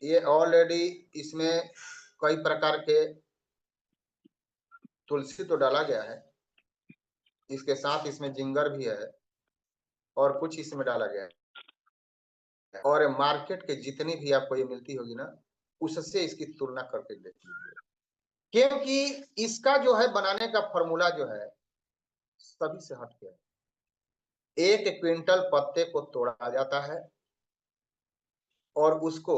ये ऑलरेडी इसमें कई प्रकार के तुलसी तो डाला गया है, इसके साथ इसमें जिंगर भी है और कुछ इसमें डाला गया है। और मार्केट के जितनी भी आपको ये मिलती होगी ना, उससे इसकी तुलना करके देख लीजिए, क्योंकि इसका जो है बनाने का फॉर्मूला जो है सभी से हट के है। 1 क्विंटल पत्ते को तोड़ा जाता है और उसको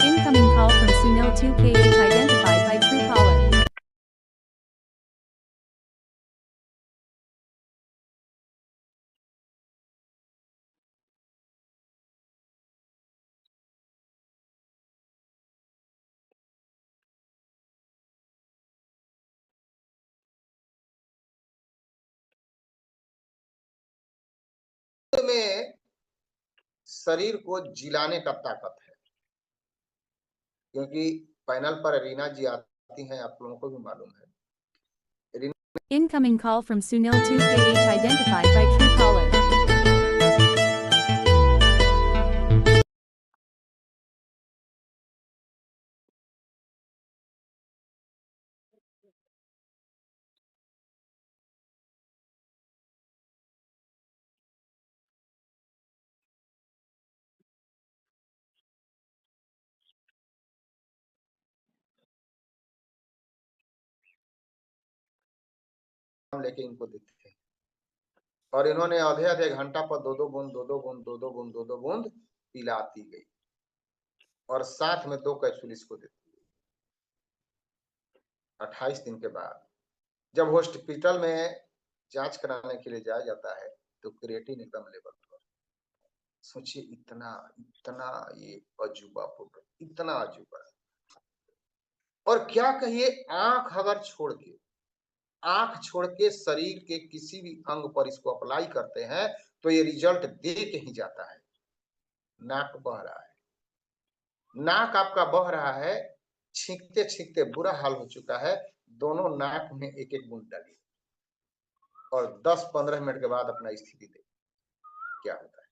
Incoming call from Sunil 2KH identified by Truecaller. में शरीर को जिलाने का ताकत है, क्योंकि पैनल पर रीना जी आती हैं, आप लोगों को भी मालूम है। Incoming call from Sunil 2KH identified by Truecaller. लेके इनको देते थे और इन्होंने आधे-आधे घंटा पर 2-2 बूंद 2-2 बूंद 2-2 बूंद 2-2 बूंद पिलाती गई और साथ में 2 कैप्सूल इसको देती गई। 28 दिन के बाद जब हॉस्पिटल में जांच कराने के लिए जाया जाता है तो क्रिएटिन एकदम लेवल पर। सोचिए इतना इतना ये अजूबा प्रोडक्ट, इतना अजूबा। और क्या कहिए, आंख छोड़ के शरीर के किसी भी अंग पर इसको अप्लाई करते हैं तो ये रिजल्ट दे के ही जाता है। नाक बह रहा है, नाक आपका बह रहा है, छींकते छींकते बुरा हाल हो चुका है, दोनों नाक में एक एक बूंद डालिए और 10-15 मिनट के बाद अपना स्थिति देखिए क्या होता है।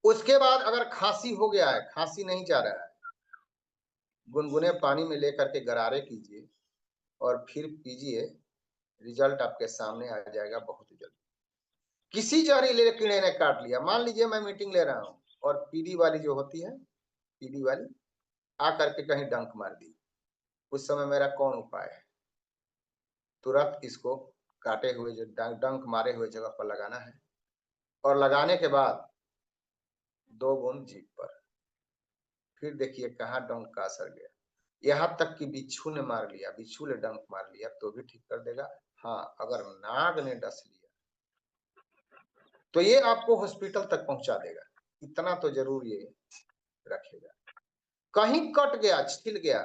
उसके बाद अगर खांसी हो गया है, खांसी नहीं जा रहा है, गुनगुने पानी में लेकर के गरारे कीजिए और फिर पीजिए, रिजल्ट आपके सामने आ जाएगा बहुत जल्दी। किसी जहरीले कीड़े ने काट लिया, मान लीजिए मैं मीटिंग ले रहा हूँ और पीली वाली जो होती है, पीली वाली आकर के कहीं डंक मार दी, उस समय मेरा कौन उपाय है? तुरंत इसको काटे हुए जो डंक मारे हुए जगह पर लगाना है और लगाने के बाद 2 बूंद जीभ पर, फिर देखिए कहाँ डंक का असर गया। यहाँ तक कि बिच्छू ने मार लिया, बिच्छू ने डंक मार लिया तो भी ठीक कर देगा। हाँ, अगर नाग ने डस लिया तो ये आपको हॉस्पिटल तक पहुंचा देगा, इतना तो जरूर ये रखेगा। कहीं कट गया, छिल गया,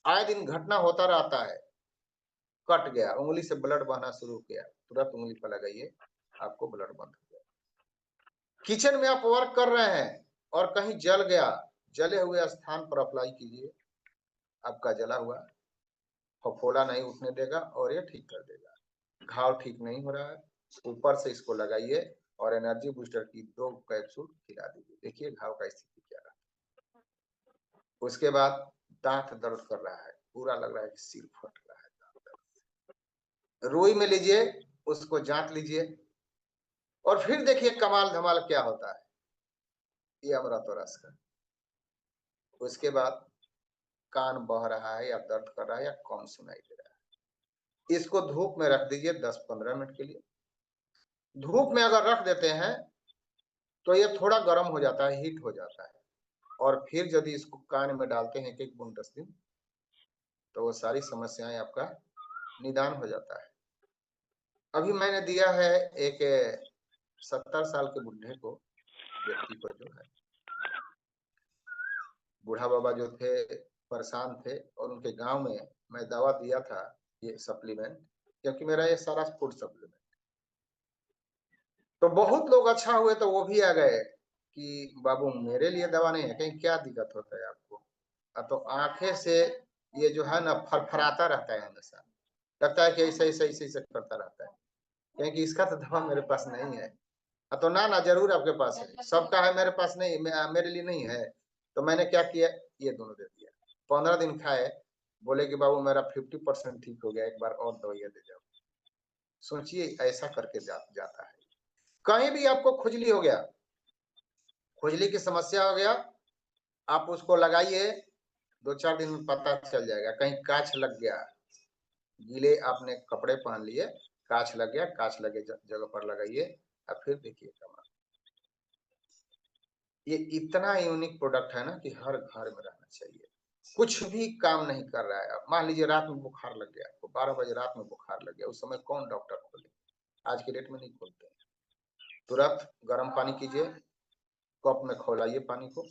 आए दिन घटना होता रहता है, कट गया, उंगली से ब्लड बहना शुरू किया, तुरंत उंगली पर लगाइए, आपको ब्लड बंद हो गया। किचन में आप वर्क कर रहे हैं और कहीं जल गया, जले हुए स्थान पर अप्लाई कीजिए, आपका जला हुआ फफोला नहीं उठने देगा और ये ठीक कर देगा। घाव ठीक नहीं हो रहा है, ऊपर से इसको लगाइए और एनर्जी बूस्टर की 2 कैप्सूल खिला दीजिए, देखिए घाव का स्थिति क्या रहा। उसके बाद दांत दर्द कर रहा है, पूरा लग रहा है कि सिर फट रहा है, दांत दर्द, रुई में लीजिए, उसको जांच लीजिए और फिर देखिए कमाल धमाल क्या होता है, ये अमृत और रस का। उसके बाद कान बह रहा है या दर्द कर रहा है या कम सुनाई दे रहा है, इसको धूप में रख दीजिए 10-15 मिनट के लिए। धूप में अगर रख देते हैं तो ये थोड़ा गर्म हो जाता है, हीट हो जाता है और फिर यदि इसको कान में डालते हैं 1-1 बूंद 10 दिन तो वो सारी समस्याएं आपका निदान हो जाता है। अभी मैंने दिया है एक 70 साल के बुढ़े को, व्यक्ति को, जो है बूढ़ा बाबा जो थे परेशान थे और उनके गांव में मैं दवा दिया था ये सप्लीमेंट, क्योंकि मेरा ये सारा फूड सप्लीमेंट, तो बहुत लोग अच्छा हुए तो वो भी आ गए कि बाबू मेरे लिए दवा नहीं है, कहीं क्या दिक्कत होता है आपको? तो आंखें से ये जो है ना फरफराता रहता है हमेशा, लगता है कि ऐसे ऐसे ऐसे ऐसे करता रहता है। क्योंकि इसका तो दवा मेरे पास नहीं है। तो ना जरूर आपके पास है, सबका है, मेरे पास नहीं, मेरे लिए नहीं है। तो मैंने क्या किया, ये दोनों दे दिया। 15 दिन खाए, बोले कि बाबू मेरा 50% ठीक हो गया, एक बार और दवाइयाँ दे जाओ। सोचिए ऐसा करके जाता है। कहीं भी आपको खुजली हो गया, खुजली की समस्या हो गया, आप उसको लगाइए, 2-4 दिन में पता चल जाएगा। कहीं कांच लग गया, गीले आपने कपड़े पहन लिए, कांच लग गया, कांच लगे जगह पर लगाइए और फिर देखिए कमाल। ये इतना यूनिक प्रोडक्ट है ना कि हर घर में रहना चाहिए। कुछ भी काम नहीं कर रहा है। अब मान लीजिए रात में बुखार लग गया, आपको 12 बजे रात में बुखार लग गया, उस समय कौन डॉक्टर खोले? आज की डेट में नहीं खोलते। तुरंत गर्म पानी कीजिए, कप में खौलाइए पानी को,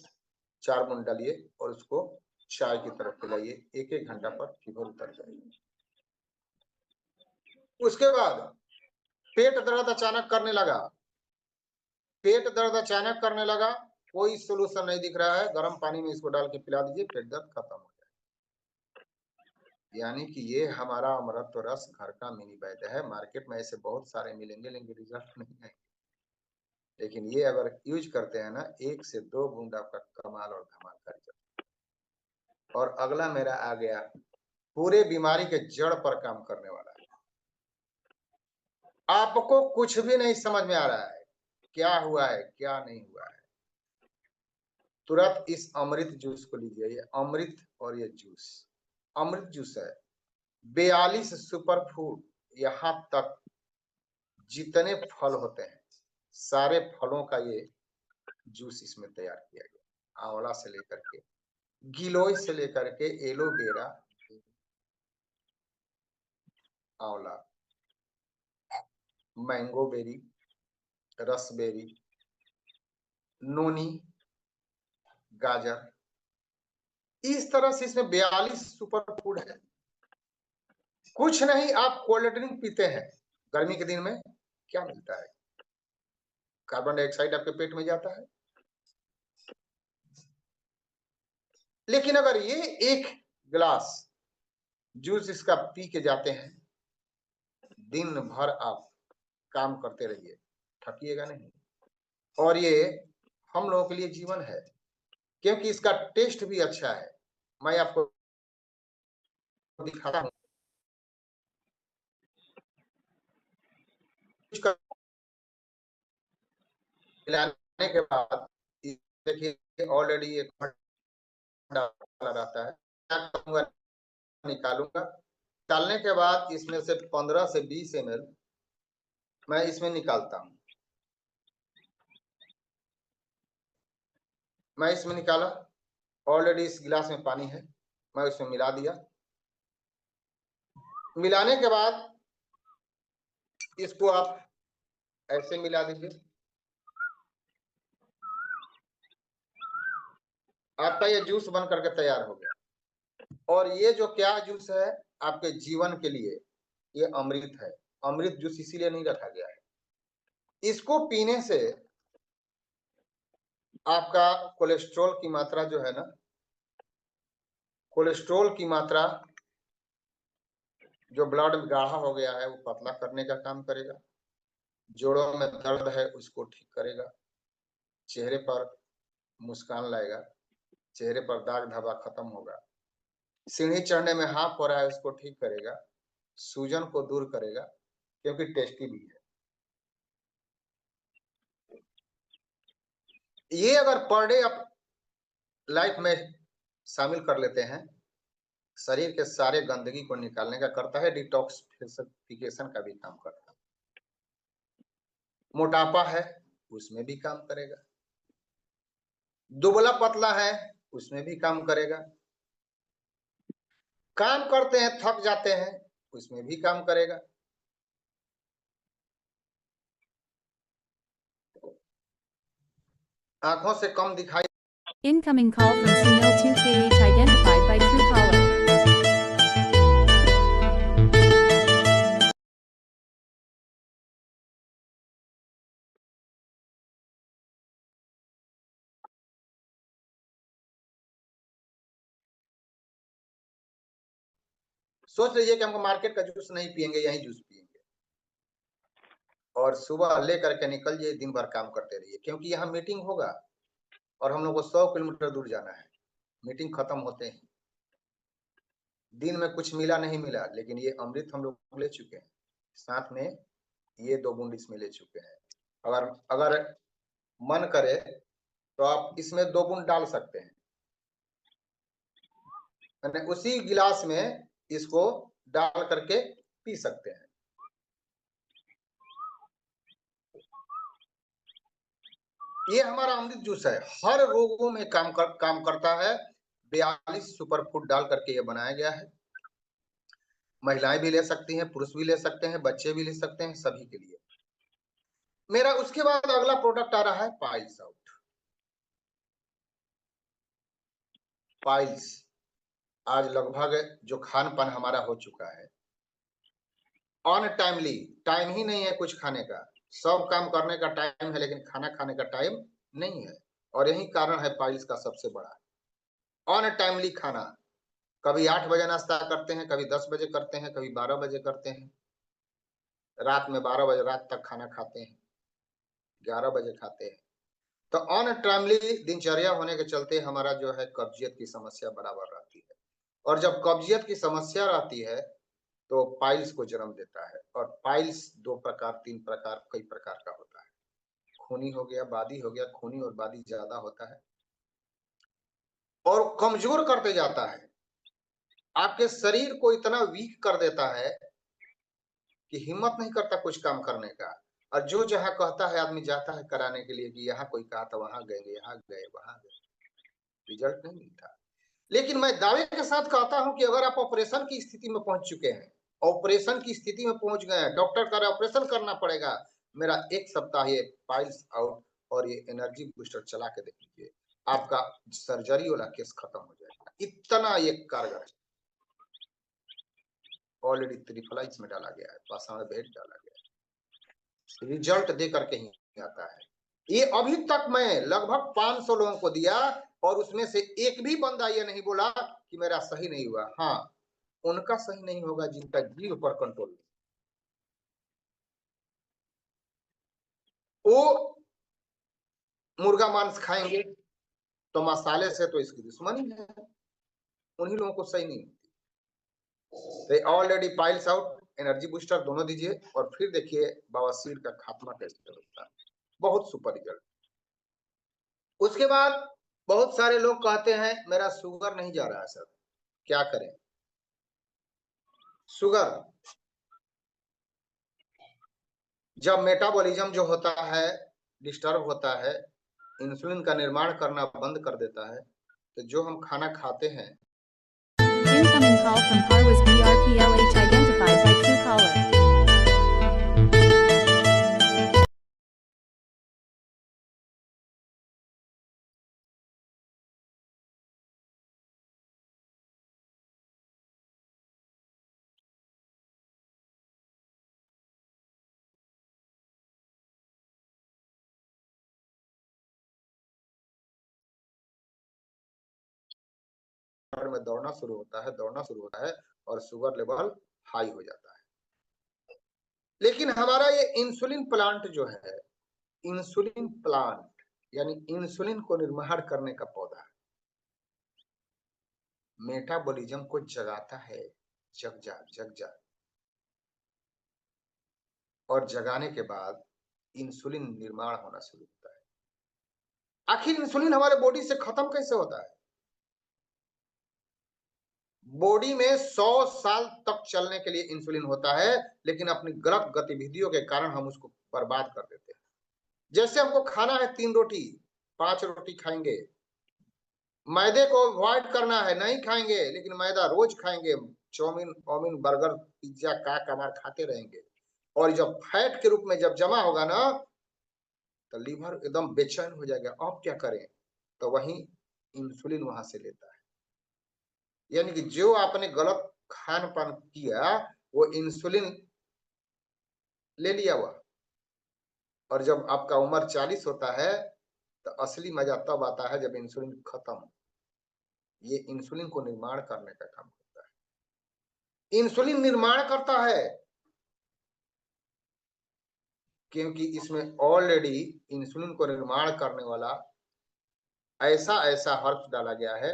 4 बूंद डालिए और उसको चाय की तरफ पिलाइए। 1-1 घंटा पर फीवर उतर जाएगी। उसके बाद पेट दर्द अचानक करने लगा, पेट दर्द अचानक करने लगा, कोई सोल्यूशन नहीं दिख रहा है, गर्म पानी में इसको डाल के पिला दीजिए, पेट दर्द खत्म हो जाए। यानी कि ये हमारा अमृत रस घर का मिनी वैद्य है। मार्केट में ऐसे बहुत सारे मिलेंगे, लेकिन रिजल्ट नहीं है। लेकिन ये अगर यूज करते हैं ना, 1 से 2 बूंद आपका कमाल और धमाल कर जाता है। और अगला मेरा आ गया, पूरे बीमारी के जड़ पर काम करने वाला है। आपको कुछ भी नहीं समझ में आ रहा है, क्या हुआ है, क्या नहीं हुआ है, तुरंत इस अमृत जूस को लीजिए। ये अमृत और ये जूस, अमृत जूस है। 42 सुपर फूड, यहाँ तक जितने फल होते हैं, सारे फलों का ये जूस इसमें तैयार किया गया। आंवला से लेकर के, गिलोय से लेकर के, एलोवेरा, आंवला, मैंगो बेरी, रसबेरी, नोनी, गाजर, इस तरह से इसमें 42 सुपर फूड है। कुछ नहीं, आप कोल्ड ड्रिंक पीते हैं गर्मी के दिन में, क्या मिलता है? कार्बन डाइऑक्साइड आपके पेट में जाता है। लेकिन अगर ये एक गिलास जूस इसका पी के जाते हैं, दिन भर आप काम करते रहिए, थकिएगा नहीं। और ये हम लोगों के लिए जीवन है, क्योंकि इसका टेस्ट भी अच्छा है। मैं आपको दिखाता हूँ। मिलाने के बाद देखिए ऑलरेडी एक डाला रहता है। क्या करूंगा, निकालूंगा, निकालने के बाद इसमें से 15 से 20 ml मैं इसमें निकालता हूँ। मैं इसमें निकाला, ऑलरेडी इस गिलास में पानी है, मैं उसमें मिला दिया। मिलाने के बाद इसको आप ऐसे मिला दीजिए। आपका ये जूस बन करके तैयार हो गया। और ये जो क्या जूस है, आपके जीवन के लिए ये अमृत है। अमृत जूस इसीलिए नहीं रखा गया है, इसको पीने से आपका कोलेस्ट्रॉल की मात्रा जो है ना, कोलेस्ट्रॉल की मात्रा जो ब्लड में गाढ़ा हो गया है, वो पतला करने का काम करेगा। जोड़ों में दर्द है उसको ठीक करेगा, चेहरे पर मुस्कान लाएगा, चेहरे पर दाग धब्बा खत्म होगा, सीढ़ी चढ़ने में हाथ हो रहा है उसको ठीक करेगा, सूजन को दूर करेगा, क्योंकि टेस्टी भी है। ये अगर पर डे आप लाइफ में शामिल कर लेते हैं, शरीर के सारे गंदगी को निकालने का करता है, डिटॉक्सिफिकेशन का भी काम करता है। मोटापा है उसमें भी काम करेगा, दुबला पतला है उसमें भी काम करेगा, काम करते हैं थक जाते हैं उसमें भी काम करेगा। आंखों से कम दिखाई। Incoming call from Sunil 2KH identified by Truecaller. सोच लीजिए कि हमको मार्केट का जूस नहीं पियेंगे, यही जूस पियेंगे। और सुबह लेकर के निकल जाइए, दिन भर काम करते रहिए, क्योंकि यहाँ मीटिंग होगा और हम लोग को 100 किलोमीटर दूर जाना है। मीटिंग खत्म होते हैं, दिन में कुछ मिला नहीं मिला, लेकिन ये अमृत हम लोग ले चुके हैं, साथ में ये 2 बूंद इसमें ले चुके हैं। अगर अगर मन करे तो आप इसमें 2 बूंद डाल सकते हैं, यानी उसी गिलास में इसको डाल करके पी सकते हैं। ये हमारा अमृत जूस है, हर रोगों में काम करता है। 42 सुपर फूड डाल करके ये बनाया गया है। महिलाएं भी ले सकती हैं, पुरुष भी ले सकते हैं, बच्चे भी ले सकते हैं, सभी के लिए। मेरा उसके बाद अगला प्रोडक्ट आ रहा है पाइल्स आउट। पाइल्स आज लगभग जो खान पान हमारा हो चुका है अनटाइमली, टाइम ही नहीं है कुछ खाने का, सब काम करने का टाइम है लेकिन खाना खाने का टाइम नहीं है, और यही कारण है पाइल्स का सबसे बड़ा। अनटाइमली खाना, कभी 8 बजे नाश्ता करते हैं, कभी 10 बजे करते हैं, कभी 12 बजे करते हैं, रात में 12 बजे रात तक खाना खाते हैं, 11 बजे खाते हैं। तो अनटाइमली दिनचर्या होने के चलते हमारा जो है कब्जियत की समस्या बराबर रहती है, और जब कब्जियत की समस्या रहती है तो पाइल्स को जन्म देता है। और पाइल्स 2 प्रकार 3 प्रकार कई प्रकार का होता है, खूनी हो गया, बादी हो गया। खूनी और बादी ज्यादा होता है और कमजोर करते जाता है, आपके शरीर को इतना वीक कर देता है कि हिम्मत नहीं करता कुछ काम करने का, और जो जहां कहता है आदमी जाता है कराने के लिए कि यहाँ कोई कहा था वहां गए, यहाँ गए वहां गए, रिजल्ट नहीं मिलता। लेकिन मैं दावे के साथ कहता हूं कि अगर आप ऑपरेशन की स्थिति में पहुंच चुके हैं, ऑपरेशन की स्थिति में पहुंच गए हैं, डॉक्टर कह रहा है ऑपरेशन करना पड़ेगा, मेरा 1 सप्ताह ये पाइल्स आउट और ये एनर्जी बूस्टर चला के देखिए, आपका सर्जरी वाला केस खत्म हो जाएगा, इतना ये कारगर है। ऑलरेडी त्रिफला इसमें डाला गया है, पाषाण भेद डाला गया है, रिजल्ट दे करके ही आता है। ये अभी तक मैं लगभग 500 लोगों को दिया और उसमें से एक भी बंदा ये नहीं बोला कि मेरा सही नहीं हुआ। हाँ, उनका सही नहीं होगा जिनका जीव पर कंट्रोल नहीं। वो मुर्गा मांस खाएंगे तो मसाले से तो इसकी दुश्मनी है, उन्हीं लोगों को सही नहीं होती। तो already piles out, energy booster दोनों दीजिए और फिर देखिए बवासीर का खात्मा कैसे होता है, बहुत सुपर रिजल्ट। उसके बाद बहुत सारे लोग कहते हैं मेरा शुगर नहीं जा रहा है सर, क्या करें? शुगर जब मेटाबॉलिज्म जो होता है डिस्टर्ब होता है, इंसुलिन का निर्माण करना बंद कर देता है, तो जो हम खाना खाते हैं। Incoming call from Parwas BRPLH identified by Truecaller. में दौड़ना शुरू होता है और शुगर लेवल हाई हो जाता है। लेकिन हमारा ये इंसुलिन प्लांट जो है, इंसुलिन प्लांट यानी इंसुलिन को निर्माण करने का पौधा, मेटाबॉलिज्म को जगाता है, जग जा, और जगाने के बाद इंसुलिन निर्माण होना शुरू होता है। आखिर इंसुलिन हमारे बॉडी से खत्म कैसे होता है? बॉडी में 100 साल तक चलने के लिए इंसुलिन होता है, लेकिन अपनी गलत गतिविधियों के कारण हम उसको बर्बाद कर देते हैं। जैसे हमको खाना है 3 रोटी, 5 रोटी खाएंगे, मैदे को अवॉइड करना है, नहीं खाएंगे, लेकिन मैदा रोज खाएंगे, चाउमीन चाउमीन बर्गर पिज्जा का कमार खाते रहेंगे, और जब फैट के रूप में जब जमा होगा ना तो लीवर एकदम बेचैन हो जाएगा, अब क्या करें? तो वही इंसुलिन वहां से लेता है। यानी कि जो आपने गलत खान पान किया वो इंसुलिन ले लिया हुआ, और जब आपका उम्र 40 होता है तो असली मजा तब आता है जब इंसुलिन खत्म। ये इंसुलिन को निर्माण करने का काम करता है। इंसुलिन निर्माण करता है क्योंकि इसमें ऑलरेडी इंसुलिन को निर्माण करने वाला ऐसा हर्ब डाला गया है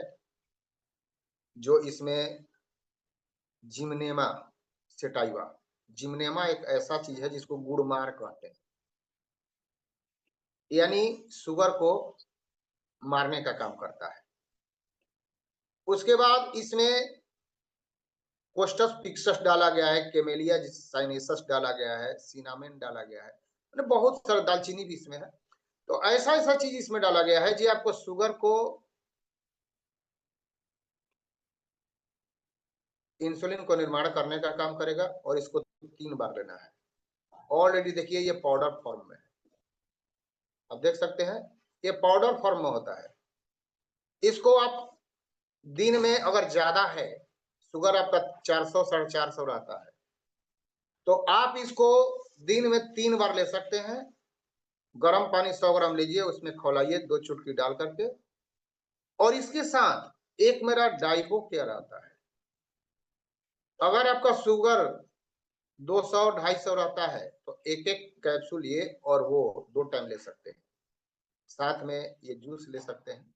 जो इसमें जिम्नेमा सेटाइवा, जिम्नेमा एक ऐसा चीज है जिसको गुड़मार कहते हैं, यानी शुगर को मारने का काम करता है। उसके बाद इसमें कोस्टस पिक्सस डाला गया है, केमेलिया साइनेसस डाला गया है, सिनामेन डाला गया है, मतलब बहुत सारा दालचीनी भी इसमें है। तो ऐसा चीज इसमें डाला गया है जी आपको शुगर को इंसुलिन को निर्माण करने का काम करेगा और इसको 3 बार लेना है। ऑलरेडी देखिए ये पाउडर फॉर्म में है, आप देख सकते हैं ये पाउडर फॉर्म में होता है। इसको आप दिन में अगर ज्यादा है, शुगर आपका 400 450 रहता है, तो आप इसको दिन में 3 बार ले सकते हैं। गर्म पानी 100 ग्राम लीजिए, उसमें खौलाइए 2 चुटकी डाल करके, और इसके साथ एक मेरा डाइबो केयर आता है। अगर आपका शुगर 200 250 रहता है तो एक कैप्सूल लिए और वो 2 टाइम ले सकते हैं, साथ में ये जूस ले सकते हैं।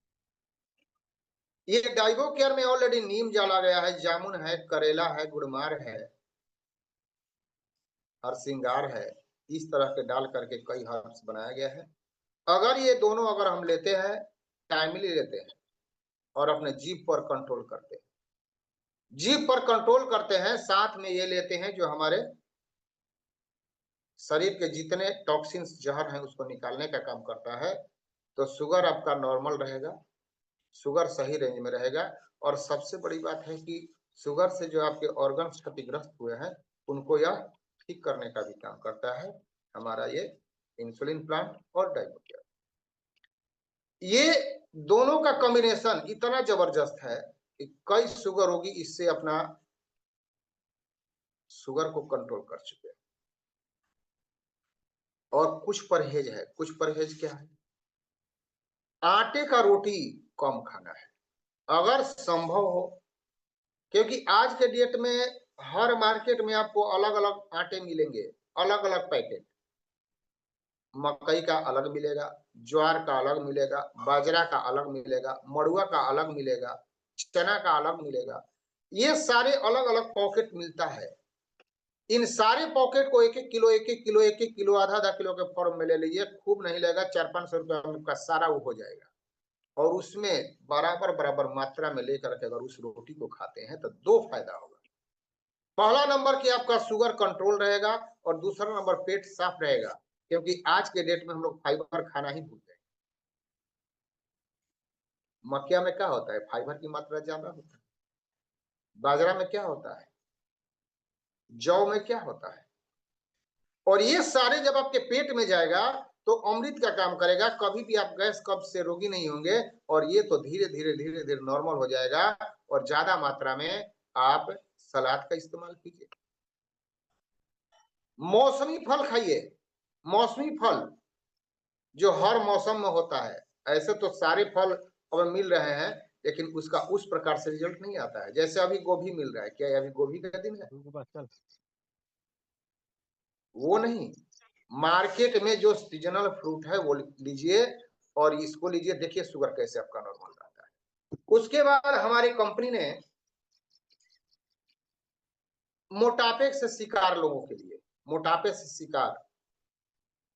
ये डाइबो केयर में ऑलरेडी नीम डाला गया है, जामुन है, करेला है, गुड़मार है, हरसिंगार है, इस तरह के डाल करके कई हर्ब्स बनाया गया है। अगर ये दोनों अगर हम लेते हैं, टाइमली लेते हैं और अपने जीभ पर कंट्रोल करते हैं, जीभ पर कंट्रोल करते हैं, साथ में ये लेते हैं जो हमारे शरीर के जितने टॉक्सिन्स जहर हैं उसको निकालने का काम करता है, तो शुगर आपका नॉर्मल रहेगा, शुगर सही रेंज में रहेगा। और सबसे बड़ी बात है कि शुगर से जो आपके ऑर्गन्स क्षतिग्रस्त हुए हैं उनको यह ठीक करने का भी काम करता है हमारा ये इंसुलिन प्लांट और डाइबो केयर। ये दोनों का कॉम्बिनेशन इतना जबरदस्त है कि कई शुगर रोगी इससे अपना शुगर को कंट्रोल कर चुके हैं। और कुछ परहेज है, कुछ परहेज क्या है? आटे का रोटी कम खाना है अगर संभव हो, क्योंकि आज के डेट में हर मार्केट में आपको अलग अलग आटे मिलेंगे, अलग अलग पैकेट। मकई का अलग मिलेगा, ज्वार का अलग मिलेगा, बाजरा का अलग मिलेगा, मड़ुआ का अलग मिलेगा, चना का अलग मिलेगा, ये सारे अलग अलग पॉकेट मिलता है। इन सारे पॉकेट को 1-1 किलो 1-1 किलो 1-1 किलो आधा किलो के फॉर्म में ले लीजिए, खूब नहीं लेगा, 400-500 रुपया का सारा वो हो जाएगा। और उसमें बराबर बराबर मात्रा में लेकर के अगर उस रोटी को खाते हैं तो 2 फायदा होगा। पहला नंबर कि आपका शुगर कंट्रोल रहेगा और दूसरा नंबर पेट साफ रहेगा, क्योंकि आज के डेट में हम लोग फाइबर खाना ही भूल गए। मक्या में क्या होता है? फाइबर की मात्रा ज्यादा होता है। बाजरा में क्या होता है? जौ में क्या होता है? और ये सारे जब आपके पेट में जाएगा तो अमृत का काम करेगा, कभी भी आप गैस कब्ज से रोगी नहीं होंगे। और ये तो धीरे धीरे नॉर्मल हो जाएगा। और ज्यादा मात्रा में आप सलाद का इस्तेमाल कीजिए, मौसमी फल खाइए। मौसमी फल जो हर मौसम में होता है, ऐसे तो सारे फल अब मिल रहे हैं, लेकिन उसका उस प्रकार से रिजल्ट नहीं आता है। जैसे अभी गोभी मिल रहा है, क्या अभी गोभी का दिन है? वो नहीं, मार्केट में जो सीजनल फ्रूट है वो लीजिए और इसको लीजिए, देखिए शुगर कैसे आपका नॉर्मल रहता है। उसके बाद हमारी कंपनी ने मोटापे से शिकार लोगों के लिए, मोटापे से शिकार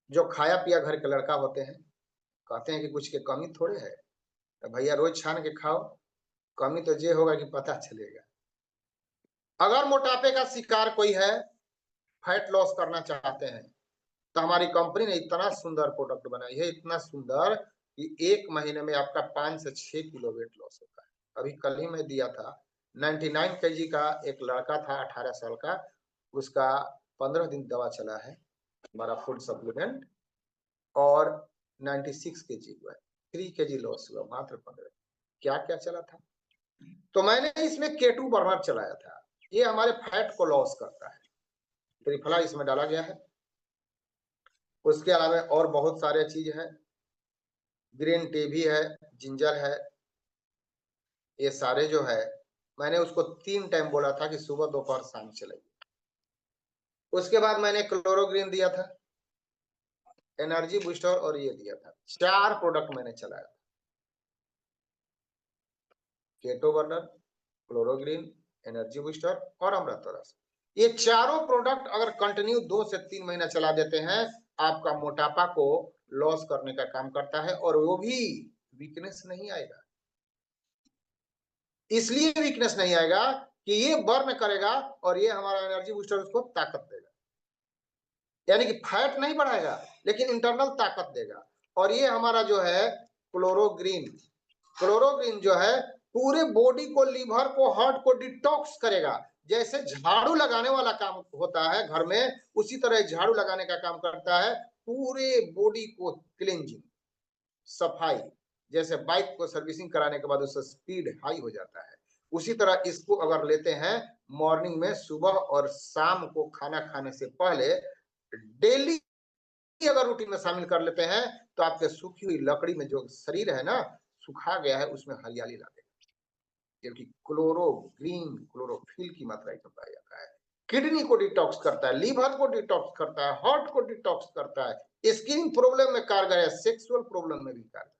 जो खाया पिया घर के लड़का होते हैं, कहते हैं कि कुछ के कमी थोड़े है, तो भैया रोज छान के खाओ, कमी तो ये होगा कि पता चलेगा। अगर मोटापे का शिकार कोई है, फैट लॉस करना चाहते हैं, तो हमारी कंपनी ने इतना सुंदर प्रोडक्ट बनाई है, इतना सुंदर कि 1 महीने में आपका 5 से 6 किलो वेट लॉस होता है। अभी कल ही मैं दिया था, 99 केजी का एक लड़का था 18 साल का, उसका 15 दिन दवा चला है हमारा फूड सप्लीमेंट, और 96 केजी हुआ, 3 केजी लॉस हुआ मात्र 15। क्या क्या चला था? तो मैंने इसमें K2 बर्नर चलाया था, ये हमारे फैट को लॉस करता है, त्रिफला इसमें डाला गया है। उसके अलावा और बहुत सारे चीज है, ग्रीन टी भी है, जिंजर है, ये सारे जो है मैंने उसको 3 टाइम बोला था कि सुबह दोपहर शाम चलाइए। उसके बाद मैंने क्लोरोग्रीन दिया था, एनर्जी बूस्टर और ये दिया था। 4 प्रोडक्ट मैंने चलाया, केटो बर्नर, क्लोरोग्रीन, एनर्जी बूस्टर और अमृतरस। ये चारों प्रोडक्ट अगर कंटिन्यू 2 से 3 महीना चला देते हैं, आपका मोटापा को लॉस करने का काम करता है, और वो भी वीकनेस नहीं आएगा। इसलिए वीकनेस नहीं आएगा कि ये बर्न करेगा और ये हमारा एनर्जी बूस्टर उसको ताकत देगा, यानी कि फैट नहीं बढ़ाएगा लेकिन इंटरनल ताकत देगा। और ये हमारा जो है क्लोरोग्रीन, क्लोरोग्रीन जो है पूरे बॉडी को, लीवर को, हार्ट को डिटॉक्स करेगा। जैसे झाड़ू लगाने वाला काम होता है घर में, उसी तरह झाड़ू लगाने का काम करता है, पूरे बॉडी को क्लींजिंग, सफाई। जैसे बाइक को सर्विसिंग कराने के बाद उसका स्पीड हाई हो जाता है, उसी तरह इसको अगर लेते हैं मॉर्निंग में, सुबह और शाम को खाना खाने से पहले डेली अगर रूटीन में शामिल कर लेते हैं, तो आपके सूखी हुई लकड़ी में जो शरीर है ना, सुखा गया है, उसमें हरियाली ला देगा। क्योंकि क्लोरोग्रीन क्लोरोफिल की मात्रा इसमें पाया जाता है। किडनी को डिटॉक्स करता है, लीवर को डिटॉक्स करता है, हार्ट को डिटॉक्स करता है, स्किन प्रॉब्लम में कारगर है, सेक्सुअल प्रॉब्लम में भी कारगर।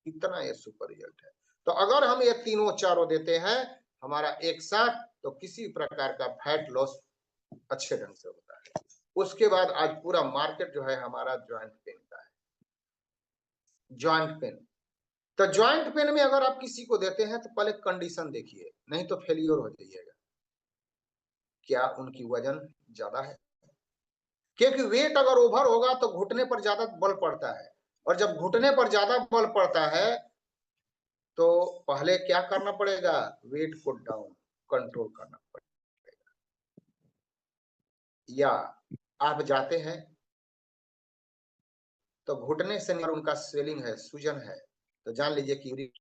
इतना ये सुपर रिजल्ट है। तो अगर हम ये तीनों चारों देते हैं हमारा एक साथ, तो किसी प्रकार का फैट लॉस अच्छे ढंग से होता है। उसके बाद आज पूरा मार्केट जो है हमारा ज्वाइंट पेन का है, ज्वाइंट पेन। तो ज्वाइंट पेन में अगर आप किसी को देते हैं तो पहले कंडीशन देखिए, नहीं तो फेलियर हो जाइएगा। क्या उनकी वजन ज्यादा है? क्योंकि वेट अगर ओवर होगा तो घुटने पर ज्यादा बल पड़ता है, और जब घुटने पर ज्यादा बल पड़ता है तो पहले क्या करना पड़ेगा, वेट को डाउन कंट्रोल करना पड़ेगा। या आप जाते हैं तो घुटने से उनका स्वेलिंग है, सूजन है, तो जान लीजिए कि यूरिक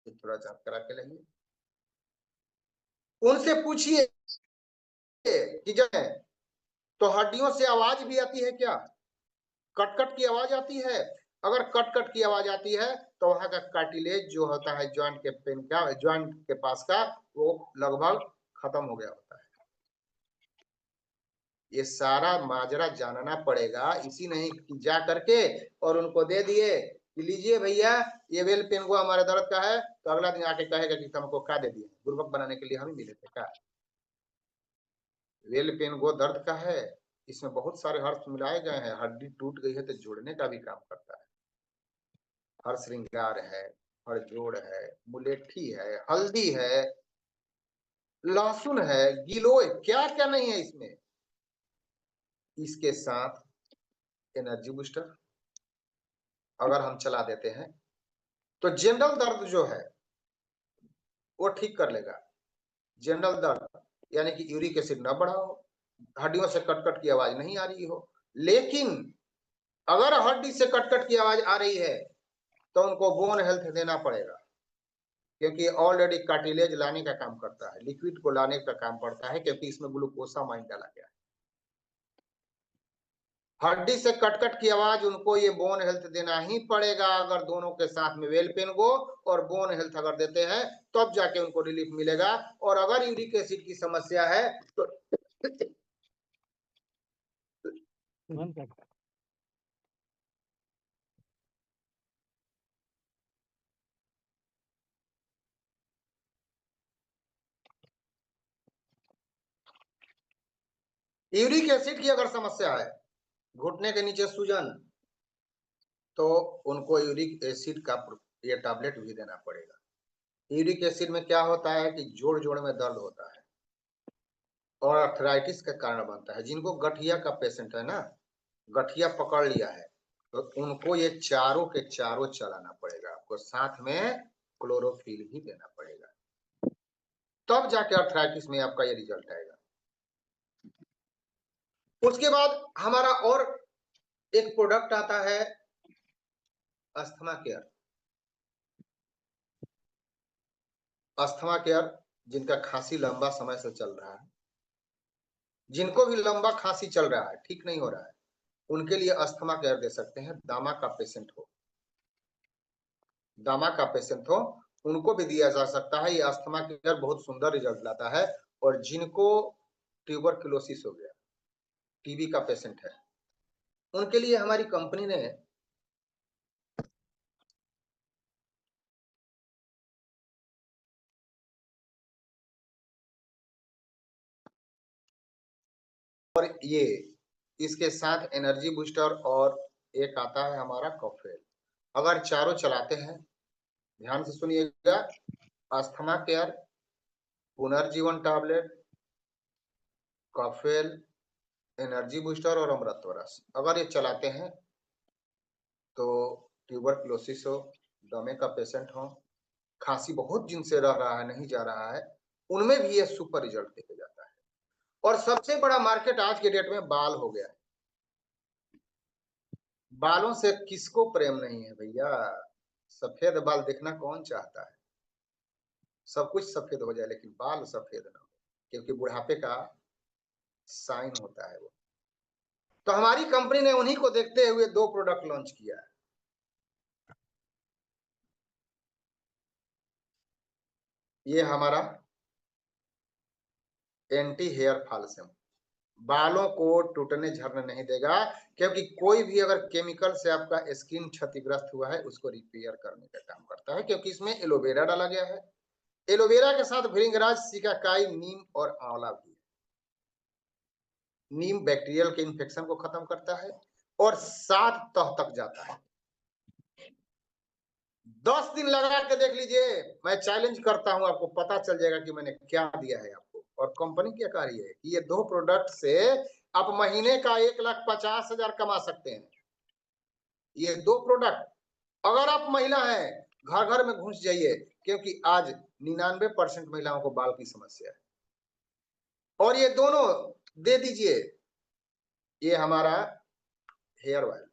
थोड़ा जांच करा के लाइए। उनसे पूछिए कि जो है तो हड्डियों से आवाज भी आती है क्या, कटकट की आवाज आती है? अगर कटकट की आवाज आती है तो वहां का कार्टिलेज जो होता है ज्वाइंट के पेन का, ज्वाइंट के पास का, वो लगभग खत्म हो गया होता है। ये सारा माजरा जानना पड़ेगा। इसी नहीं कि जा करके और उनको दे दिए कि लीजिए भैया ये वेल पेन को हमारे दर्द का है, तो अगला दिन आके कहेगा कि हमको क्या दे दिए, गुरबक बनाने के लिए हम ही मिले थे क्या? वेल पेन को दर्द का है, इसमें बहुत सारे हर्ष मिलाए गए हैं। हड्डी टूट गई है तो जोड़ने का भी काम करता है। हर श्रृंगार है, हर जोड़ है, मुलेठी है, हल्दी है, लहसुन है, गिलोय, क्या क्या नहीं है इसमें। इसके साथ एनर्जी बूस्टर अगर हम चला देते हैं तो जनरल दर्द जो है वो ठीक कर लेगा। जनरल दर्द यानी कि यूरिक एसिड न बढ़ा हो, हड्डियों से कटकट की आवाज नहीं आ रही हो। लेकिन अगर हड्डी से कटकट की आवाज आ रही है तो उनको बोन हेल्थ देना पड़ेगा, क्योंकि ऑलरेडी कार्टिलेज लाने का काम करता है, लिक्विड को लाने का काम पड़ता है, क्योंकि इसमें ग्लूकोसामाइन डाला गया है। हड्डी से कटकट की आवाज उनको ये बोन हेल्थ देना ही पड़ेगा। अगर दोनों के साथ में वेल पेन को और बोन हेल्थ अगर देते हैं तब जाके उनको रिलीफ मिलेगा। और अगर यूरिक एसिड की समस्या है तो यूरिक एसिड की अगर समस्या है, घुटने के नीचे सूजन, तो उनको यूरिक एसिड का ये टैबलेट भी देना पड़ेगा। यूरिक एसिड में क्या होता है कि जोड़ जोड़ में दर्द होता है और अर्थराइटिस का कारण बनता है। जिनको गठिया का पेशेंट है ना, गठिया पकड़ लिया है, तो उनको ये चारों के चारों चलाना पड़ेगा। आपको साथ में क्लोरोफिल भी देना पड़ेगा, तब जाके अर्थराइटिस में आपका ये रिजल्ट आएगा। उसके बाद हमारा और एक प्रोडक्ट आता है अस्थमा केयर। अस्थमा केयर जिनका खांसी लंबा समय से चल रहा है, जिनको भी लंबा खांसी चल रहा है, ठीक नहीं हो रहा है, उनके लिए अस्थमा केयर दे सकते हैं। दामा का पेशेंट हो, दामा का पेशेंट हो, उनको भी दिया जा सकता है। ये अस्थमा केयर बहुत सुंदर रिजल्ट लाता है। और जिनको ट्यूबरकुलोसिस हो गया, टीबी का पेशेंट है, उनके लिए हमारी कंपनी ने और ये इसके साथ एनर्जी बूस्टर और एक आता है हमारा कॉफेल। अगर चारों चलाते हैं, ध्यान से सुनिएगा, अस्थमा केयर, पुनर्जीवन टैबलेट, कॉफेल, एनर्जी बूस्टर और अमृत रस, अगर ये चलाते हैं तो ट्यूबरक्लोसिस हो, दमे का पेशेंट हो, खांसी बहुत दिन से रह रहा है, नहीं जा रहा है, उनमें भी ये सुपर रिजल्ट देके जाता है। और सबसे बड़ा मार्केट आज के डेट में बाल हो गया है। बालों से किसको प्रेम नहीं है भैया? सफेद बाल देखना कौन चाहता है? सब कुछ सफेद हो जाए लेकिन बाल सफेद ना हो, क्योंकि बुढ़ापे का साइन होता है वो। तो हमारी कंपनी ने उन्हीं को देखते हुए 2 प्रोडक्ट लॉन्च किया है। ये हमारा एंटी हेयर फॉल शैम्पू बालों को टूटने झड़ने नहीं देगा, क्योंकि कोई भी अगर केमिकल से आपका स्किन क्षतिग्रस्त हुआ है उसको रिपेयर करने का काम करता है, क्योंकि इसमें एलोवेरा डाला गया है। एलोवेरा के साथ भृंगराज, सिकाकाई, नीम और आंवला भी। नीम बैक्टीरियल के इन्फेक्शन को खत्म करता है और 7 तह तक जाता है। 10 दिन लगा के देख लीजिए, मैं चैलेंज करता हूं, आपको पता चल जाएगा कि मैंने क्या दिया है आपको। और कंपनी क्या कर रही है कि ये 2 प्रोडक्ट से आप महीने का 1,50,000 कमा सकते हैं। ये 2 प्रोडक्ट, अगर आप महिला हैं, घर घर में घुस जाइए, क्योंकि आज 99% महिलाओं को बाल की समस्या है। और ये दोनों दे दीजिए। ये हमारा हेयर ऑयल,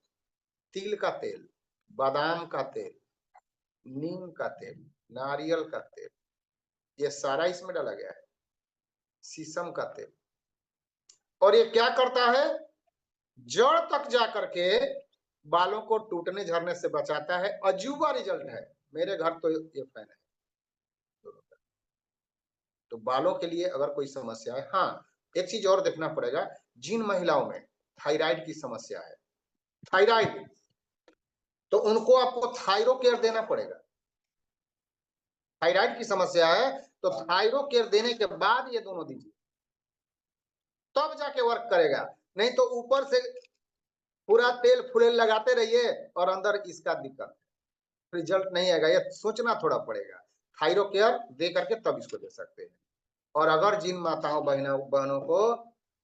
तिल का तेल, बादाम का तेल, नीम का तेल, नारियल का तेल, ये सारा इसमें डाला गया है, शीशम का तेल। और ये क्या करता है? जड़ तक जाकर के बालों को टूटने झड़ने से बचाता है। अजूबा रिजल्ट है, मेरे घर तो ये फैन है। तो बालों के लिए अगर कोई समस्या है, हाँ, एक चीज और देखना पड़ेगा, जिन महिलाओं में थायराइड की समस्या है, थायराइड, तो उनको आपको थायरो केयर देना पड़ेगा। थायराइड की समस्या है तो थायरो केयर देने के बाद ये दोनों दीजिए, तब जाके वर्क करेगा। नहीं तो ऊपर से पूरा तेल फुलेल लगाते रहिए और अंदर इसका दिक्कत, रिजल्ट नहीं आएगा। ये सोचना थोड़ा पड़ेगा। थायरो केयर दे करके तब इसको दे सकते हैं। और अगर जिन माताओं बहनों को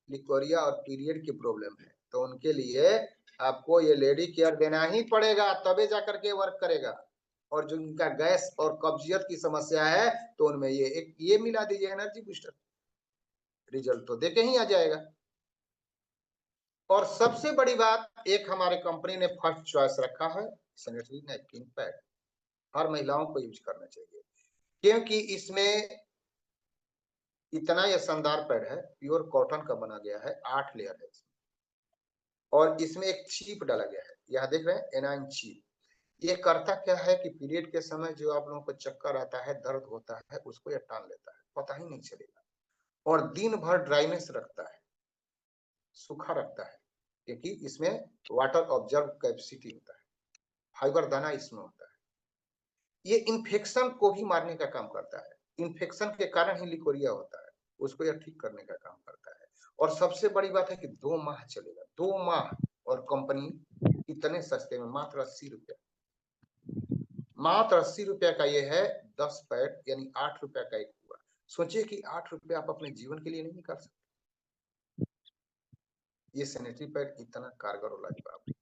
लिकोरिया और पीरियड की प्रॉब्लम है, तो उनके लिए आपको ये लेडी केयर देना ही पड़ेगा, तबे जाकर के वर्क करेगा। और जो उनका गैस और कब्जियत की समस्या है, तो उनमें ये मिला दीजिए, एनर्जी बूस्टर, रिजल्ट तो देके ही आ जाएगा। और सबसे बड़ी बात, एक हमारे कंपनी ने फर्स्ट चॉइस रखा है, सैनिटरी नैपकिन पैड। हर महिलाओं को यूज करना चाहिए, क्योंकि इसमें इतना यह शानदार पैड है, प्योर कॉटन का बना गया है, 8 लेयर है इसमें। और इसमें एक चीप डाला गया है, यह देख रहे हैं, एनाइन चीप। ये करता क्या है कि पीरियड के समय जो आप लोगों को चक्कर आता है, दर्द होता है, उसको यह टान लेता है, पता ही नहीं चलेगा। और दिन भर ड्राइनेस रखता है, सूखा रखता है, क्योंकि इसमें वाटर ऑब्जर्व कैपेसिटी होता है, फाइबर दाना इसमें होता है। ये इन्फेक्शन को भी मारने का काम करता है। इन्फेक्शन के कारण ही लिकोरिया होता है, उसको यह ठीक करने का काम करता है। और सबसे बड़ी बात है कि 2 माह चलेगा, 2 माह। और कंपनी इतने सस्ते में, मात्र 80 रुपया, मात्र 80 रुपया का ये है। 10 पैड यानी 8 रुपया का एक हुआ। सोचिए कि 8 रुपया आप अपने जीवन के लिए नहीं कर सकते। ये सैनिटरी पैड इतना कारगर और लाजवाब,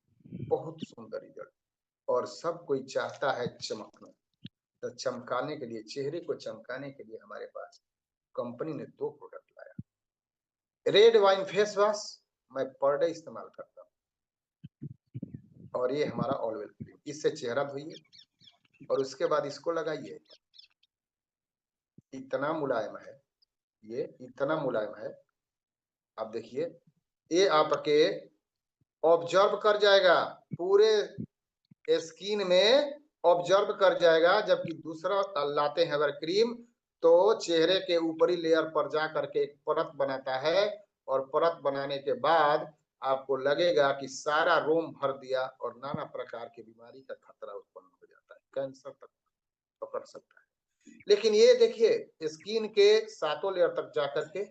बहुत सुंदर रिजल्ट। और सब कोई चाहता है चमकना, तो चमकाने के लिए, चेहरे को चमकाने के लिए हमारे पास कंपनी ने 2 प्रोडक्ट लाया। रेड वाइन फेस वॉश मैं पर डे इस्तेमाल करता हूँ, और ये हमारा ऑलवेल क्रीम, इससे चेहरा धोइए और उसके बाद इसको लगाइए। इतना मुलायम है, ये इतना मुलायम है, आप देखिए, ये आपके ऑब्जर्व कर जाएगा, पूरे स्किन में ऑब्जर्व कर जाएगा। जबकि दूसरा लाते हैं अगर क्रीम, तो चेहरे के ऊपरी लेयर पर जा करके एक परत बनाता है, और परत बनाने के बाद आपको लगेगा कि सारा रोम भर दिया और नाना प्रकार की बीमारी का खतरा उत्पन्न हो जाता है, कैंसर तक पकड़ सकता है। लेकिन ये देखिए स्किन के 7 लेयर तक जाकर के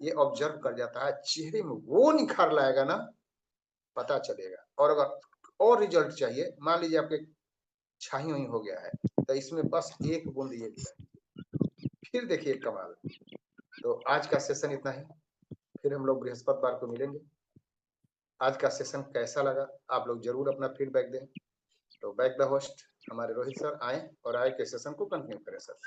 ये ऑब्जर्व कर जाता है, चेहरे में वो निखार लाएगा ना, पता चलेगा। और अगर और रिजल्ट चाहिए, मान लीजिए आपके छाई हुई हो गया है, तो इसमें बस 1 बूंद ये मिलाएं, फिर देखिए कमाल। तो आज का सेशन इतना ही, फिर हम लोग बृहस्पतिवार को मिलेंगे। आज का सेशन कैसा लगा आप लोग जरूर अपना फीडबैक दें। तो बैक द होस्ट हमारे रोहित सर आए और आए के सेशन को कंटिन्यू करें सर।